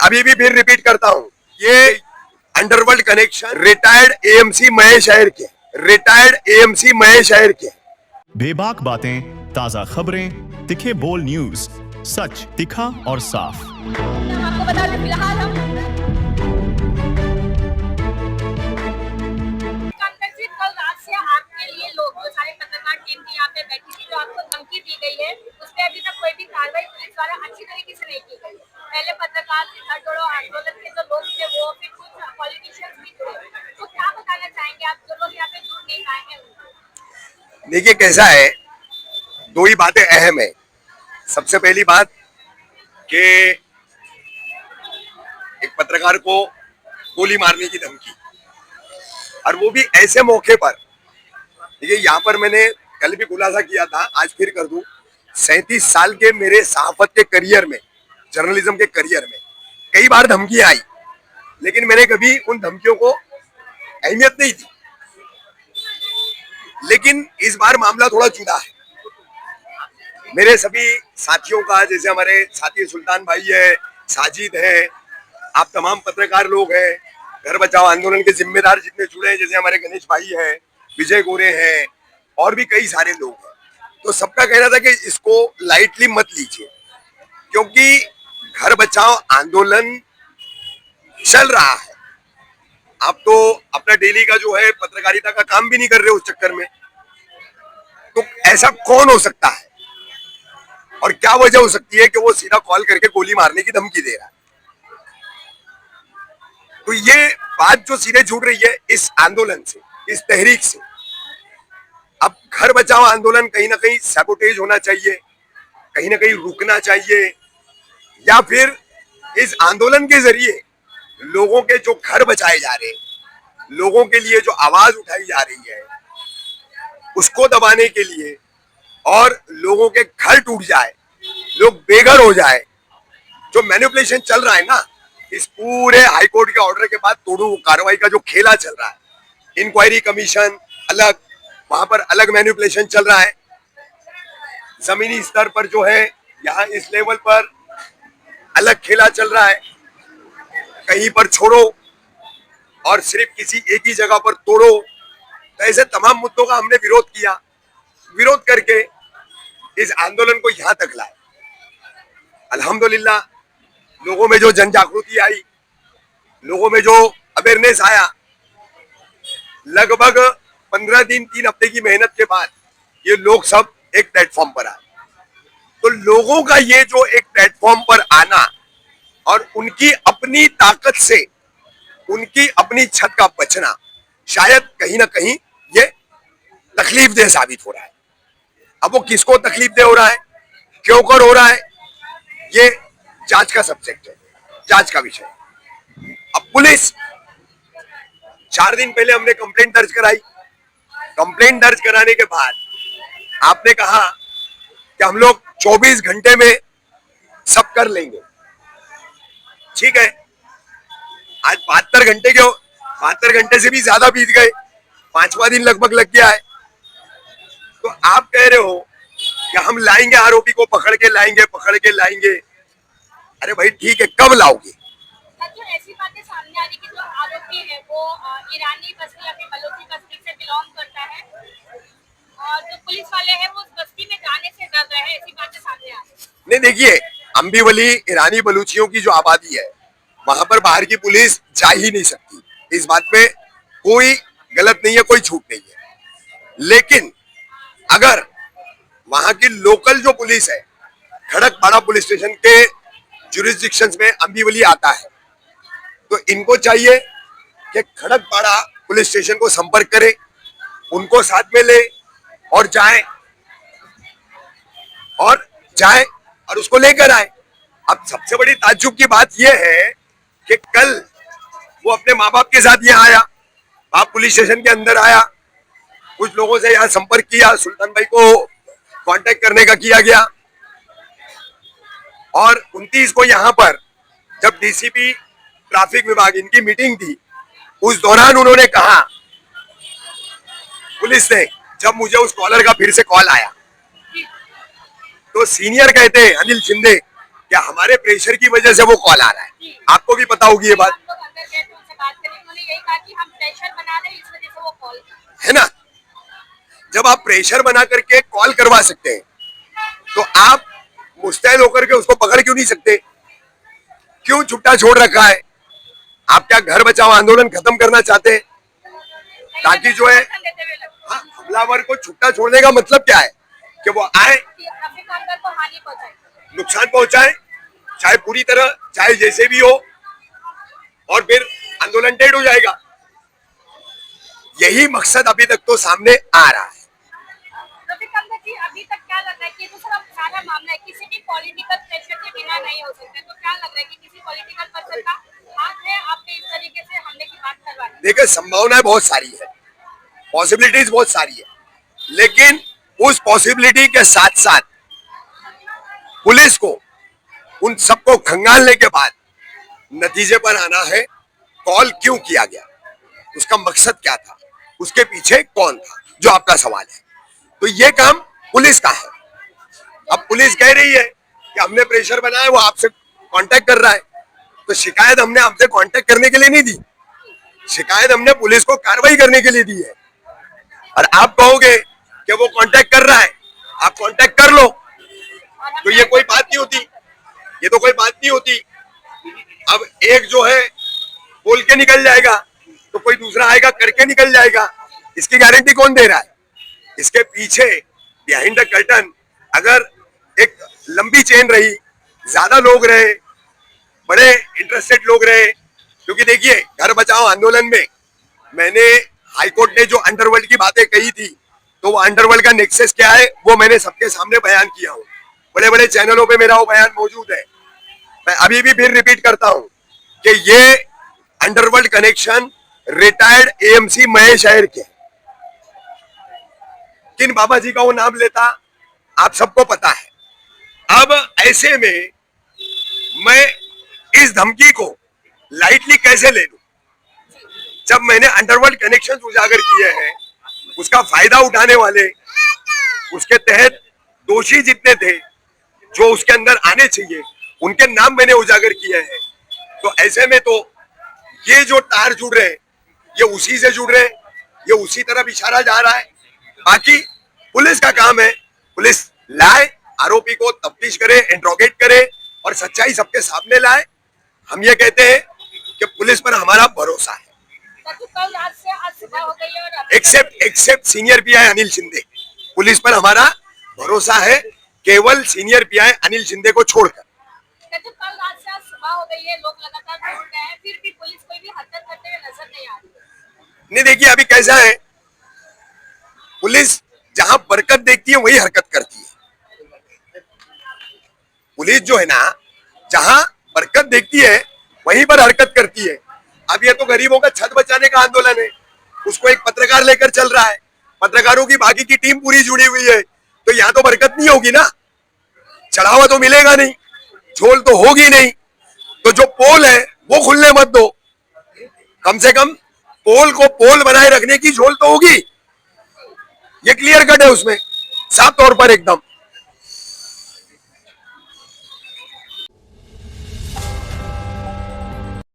अभी भी फिर रिपीट करता हूँ, ये underworld connection retired AMC Mahesh Iyer के, रिटायर्ड एएमसी महेश अय्यर के। बेबाक बातें, ताजा खबरें, तीखे बोल न्यूज, सच तीखा और साफ। आपको बता दें फिलहाल हम कल रात से आपके लिए लोग जो सारे पत्रकार टीम थी यहाँ पे बैठी थी, जो आपको धमकी दी गई है उस पर अभी तक कोई भी कार्रवाई पुलिस द्वारा अच्छी तरीके से नहीं की गई। पहले पत्रकार घर जोड़ो आंदोलन के जो लोग थे वो, फिर कुछ पॉलिटिशियंस भी थे, तो क्या बताना चाहेंगे आप जो लोग यहाँ पे जुड़ नहीं पाए हैं? देखिए कैसा है, दो ही बातें अहम है। सबसे पहली बात कि एक पत्रकार को गोली मारने की धमकी, और वो भी ऐसे मौके पर। देखिए यहाँ पर मैंने कल भी खुलासा किया था, आज फिर कर दूं, 37 साल के मेरे सहाफत के करियर में, जर्नलिज्म के करियर में कई बार धमकियां आई, लेकिन मैंने कभी उन धमकियों को अहमियत नहीं दी। लेकिन इस बार मामला थोड़ा जुदा है। मेरे सभी साथियों का, जैसे हमारे साथी सुल्तान भाई है, साजिद है, आप तमाम पत्रकार लोग हैं, घर बचाओ आंदोलन के जिम्मेदार जितने जुड़े हैं, जैसे हमारे गणेश भाई हैं, विजय गोरे हैं, और भी कई सारे लोग हैं, तो सबका कहना था कि इसको लाइटली मत लीजिए, क्योंकि घर बचाओ आंदोलन चल रहा है। आप तो अपना डेली का जो है पत्रकारिता का काम भी नहीं कर रहे उस चक्कर में। तो ऐसा कौन हो सकता है और क्या वजह हो सकती है कि वो सीधा कॉल करके गोली मारने की धमकी दे रहा है? तो ये बात जो सीधे जुड़ रही है इस आंदोलन से, इस तहरीक से। अब घर बचाओ आंदोलन कहीं ना कहीं सैबोटेज होना चाहिए, कहीं ना कहीं रुकना चाहिए, या फिर इस आंदोलन के जरिए लोगों के जो घर बचाए जा रहे हैं, लोगों के लिए जो आवाज उठाई जा रही है, उसको दबाने के लिए, और लोगों के घर टूट जाए, लोग बेघर हो जाए, जो मैनिपुलेशन चल रहा है ना, इस पूरे हाईकोर्ट के ऑर्डर के बाद तोड़ू कार्रवाई का जो खेला चल रहा है, इंक्वायरी कमीशन अलग, वहां पर अलग मैनिपुलेशन चल रहा है, जमीनी स्तर पर जो है यहाँ इस लेवल पर अलग खेला चल रहा है, कहीं पर छोड़ो और सिर्फ किसी एक ही जगह पर तोड़ो। तो ऐसे तमाम मुद्दों का हमने विरोध किया, विरोध करके इस आंदोलन को यहां तक लाए। अल्हम्दुलिल्लाह लोगों में जो जन जागृति आई, लोगों में जो अवेयरनेस आया, लगभग 15 दिन 3 हफ्ते की मेहनत के बाद ये लोग सब एक प्लेटफॉर्म पर आए। तो लोगों का ये जो एक प्लेटफॉर्म पर आना और उनकी अपनी ताकत से उनकी अपनी छत का बचना, शायद कहीं ना कहीं ये तकलीफ दे साबित हो रहा है। अब वो किसको तकलीफ दे हो रहा है, क्यों कर हो रहा है, ये जांच का सब्जेक्ट है, जांच का विषय। अब पुलिस, 4 दिन पहले हमने कंप्लेंट दर्ज कराई। कंप्लेंट दर्ज कराने के बाद आपने कहा कि हम लोग 24 घंटे में सब कर लेंगे। ठीक है, आज 72 घंटे से भी ज्यादा बीत गए, 5वां दिन लगभग लग गया है। तो आप कह रहे हो कि हम लाएंगे, आरोपी को पकड़ के लाएंगे। अरे भाई ठीक है, कब लाओगे? जो ऐसी बातें सामने आ रही कि जो आरोपी है वो ईरानी बस्ती या फिर बलोची बस्ती से बिलोंग करता है, और जो पुलिस वाले हैं वो उस बस्ती में जाने से डर रहे हैं, ऐसी बातें सामने आ रही। नहीं देखिए, अम्बीवली ईरानी बलूचियों की जो आबादी है, वहां पर बाहर की पुलिस जा ही नहीं सकती। इस बात में कोई गलत नहीं है, कोई छूट नहीं है। लेकिन अगर वहां की लोकल जो पुलिस है, खड़कपाड़ा पुलिस स्टेशन के जुरिस्डिक्शंस में अम्बीवली आता है, तो इनको चाहिए कि खड़कपाड़ा पुलिस स्टेशन को संपर्क करे, उनको साथ में ले और जाए और उसको लेकर आए। अब सबसे बड़ी ताज्जुब की बात यह है कि कल वो अपने माँ बाप के साथ यहाँ आया, आप पुलिस स्टेशन के अंदर आया, कुछ लोगों से यहाँ संपर्क किया, सुल्तान भाई को कांटेक्ट करने का किया गया, और 29 को यहाँ पर जब डीसीपी ट्रैफिक विभाग इनकी मीटिंग थी, उस दौरान उन्होंने कहा, पुलिस ने, जब मुझे उस कॉलर का फिर से कॉल आया, तो सीनियर कहते हैं अनिल शिंदे क्या हमारे प्रेशर की वजह से वो कॉल आ रहा है? आपको भी पता होगी ये बात, हम लोग अंदर गए थे उनसे बात करें, उन्होंने यही कहा कि हम प्रेशर बना रहे हैं इस वजह से वो कॉल कर रहे हैं। है ना? जब आप प्रेशर बना करके कॉल करवा सकते हैं तो आप मुस्तैद होकर के उसको पकड़ क्यों नहीं सकते? क्यों छुट्टा छोड़ रखा है? आप क्या घर बचाओ आंदोलन खत्म करना चाहते हैं? ताकि जो है समर्थन देते हुए लगता हाँ, हमलावर को छुट्टा छोड़ने का मतलब क्या है? कि वो आए, है कि ट्रैफिक अंदर को हानि पहुंचाए। नुकसान पहुंचाए, चाहे पूरी तरह, चाहे जैसे भी हो, और फिर आंदोलन डेड हो जाएगा। यही मकसद अभी तक तो सामने आ रहा है। रफीक अहमद जी, अभी तक क्या लग रहा है कि ये तो सिर्फ सारा मामला है, किसी भी पॉलिटिकल प्रेशर के बिना नहीं हो सकता, तो क्या लग रहा है कि किसी पॉलिटिकल पर्सन का हाथ है आपने इस तरीके से हमले की बात करवाने? देखिए, संभावनाएं बहुत सारी है, पॉसिबिलिटीज बहुत सारी है, लेकिन उस पॉसिबिलिटी के साथ साथ पुलिस को उन सबको खंगालने के बाद नतीजे पर आना है। कॉल क्यों किया गया, उसका मकसद क्या था, उसके पीछे कौन था, जो आपका सवाल है। तो ये काम पुलिस का है। अब पुलिस कह रही है कि हमने प्रेशर बनाया, वो आपसे कांटेक्ट कर रहा है, तो शिकायत हमने आपसे कांटेक्ट करने के लिए नहीं दी, शिकायत हमने पुलिस को कार्रवाई करने के लिए दी है। और आप कहोगे कि वो कांटेक्ट कर रहा है, आप कांटेक्ट कर लो, और हम तो ये कोई बात नहीं होती, ये तो कोई बात नहीं होती। अब एक जो है बोल के निकल जाएगा तो कोई दूसरा आएगा करके निकल जाएगा, इसकी गारंटी कौन दे रहा है? इसके पीछे बिहाइंड द कर्टन अगर एक लंबी चेन रही, ज्यादा लोग रहे, बड़े इंटरेस्टेड लोग रहे, क्योंकि देखिए घर बचाओ आंदोलन में मैंने हाईकोर्ट ने जो अंडरवर्ल्ड की बातें कही थी, तो वो अंडरवर्ल्ड का नेक्सस क्या है वो मैंने सबके सामने बयान किया हूँ, बड़े बड़े चैनलों पे मेरा वो बयान मौजूद है। मैं अभी भी फिर रिपीट करता हूँ कि ये underworld connection retired AMC Mahesh Iyer के, किन बाबा जी का वो नाम लेता आप सबको पता है। अब ऐसे में मैं इस धमकी को लाइटली कैसे ले लूं, जब मैंने अंडरवर्ल्ड कनेक्शन उजागर किए हैं, उसका फायदा उठाने वाले, उसके तहत दोषी जितने थे जो उसके अंदर आने चाहिए, उनके नाम मैंने उजागर किए हैं। तो ऐसे में तो ये जो तार जुड़ रहे हैं ये उसी से जुड़ रहे हैं, ये उसी तरफ इशारा जा रहा है। बाकी पुलिस का काम है, पुलिस लाए, आरोपी को तफ्तीश करे, इंट्रोगेट करे और सच्चाई सबके सामने लाए। हम ये कहते हैं कि पुलिस पर हमारा भरोसा है, तो कल रात से आज सुबह हो गई है और अभी except senior PI Anil Shinde, police पर हमारा भरोसा है, केवल सीनियर पीआई अनिल शिंदे को छोड़कर। तो कल रात से आज सुबह हो गई है, लोग लगातार ढूंढ रहे हैं, फिर भी पुलिस कोई भी हरकत करते हुए नजर नहीं आ रही। नहीं, देखिए अभी कैसा है, पुलिस जहां बरकत देखती है वही हरकत करती है। पुलिस जो है ना, जहां बरकत देखती है वहीं पर हरकत करती है। अब ये तो गरीबों का छत बचाने का आंदोलन है, उसको एक पत्रकार लेकर चल रहा है, पत्रकारों की बाकी की टीम पूरी जुड़ी हुई है, तो यहां तो बरकत नहीं होगी ना, चढ़ावा तो मिलेगा नहीं, झोल तो होगी नहीं। तो जो पोल है वो खुलने मत दो, कम से कम पोल को पोल बनाए रखने की झोल तो होगी। ये क्लियर कट है उसमें, साफ तौर पर एकदम।